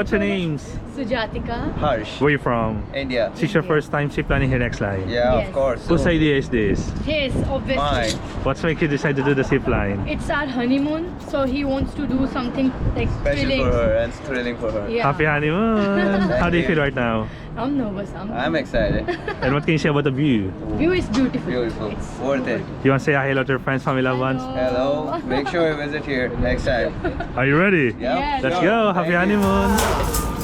What's your names? Sujatika. Harsh. Where you from? India. This is your first time ziplining here in XLine? Yeah, Yes. of course. Whose idea is this? Yes, obviously. Mine. What's make you decide to do the zipline? It's our honeymoon, so he wants to do something like Special thrilling. for her and thrilling for her. Yeah. Happy honeymoon! How do you you. feel right now? I'm nervous. I'm excited. And what can you say about the view? View is beautiful. Beautiful. It's Worth it. You want to say hi hello to your friends, family, loved ones? Hello. Make sure you visit here next time. Are you ready? Yeah. Yes. Let's sure. go! Happy Thank you. honeymoon!